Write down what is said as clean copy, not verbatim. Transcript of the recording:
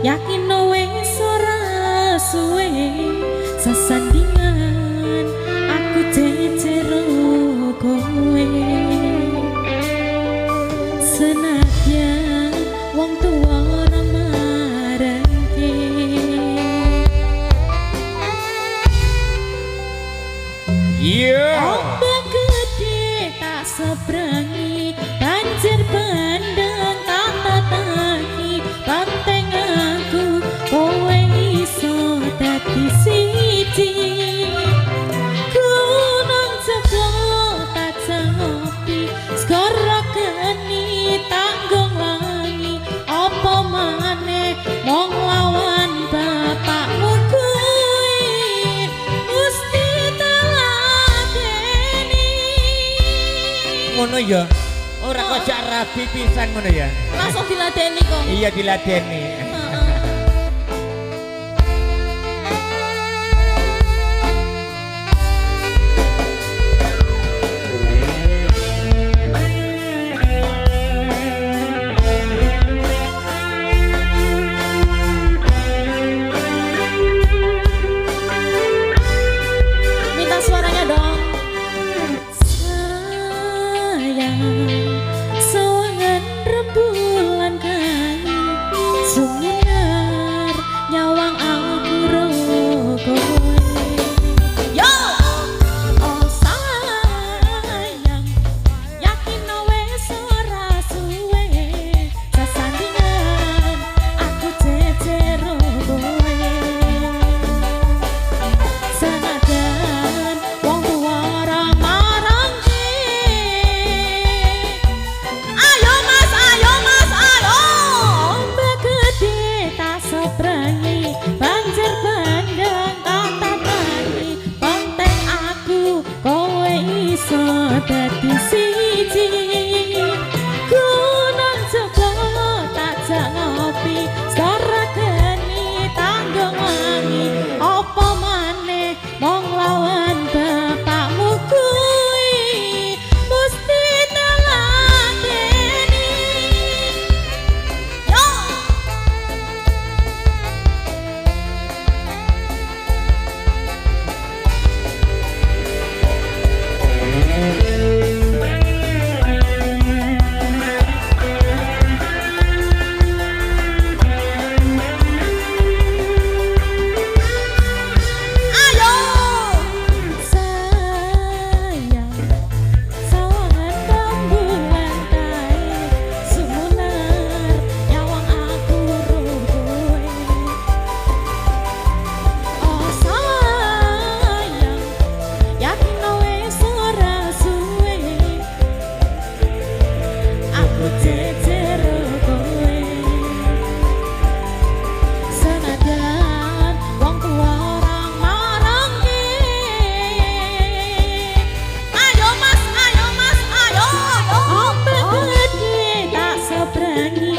yakin wis ora suwe sesandingan aku cecero kowe senadyan wong tuwa ora marengke ombak gede tak seberangi banjir bandeng tak tataki banteng aku kowe iso dadi siji gunung jebol tak ngopi skoro geni tanggung wangi apa maneh mong lawan bapakmu kuwi mesti teladeni ngono ya ora kok jak rabi pisan ngono ya langsung diladeni kok iya diladeni minta suaranya dong sayang sawangan rembulan kayu sumunar nyawang aku rokoe yo oh sayang yakin wis ora suwe sesandingan aku cecero kowe senadyan wong tuwa ora marangke ayo mas ayo ombak gede tak seberangi banjir bandeng tak tatani banteng aku kowe iso dadi siji gunung jebol tak ngopi sora geni tanggung wangi apa maneh mong lawan bapakmu kuwi mesti teladeni yo ayo sayang sawangan rembulan kae sumunar nyawang aku rokoe oh sayang yakin wis ora suwe aku cecero kowe senadyan wong tuwa ora marangke ayo mas ayo ombak gede tak seberangi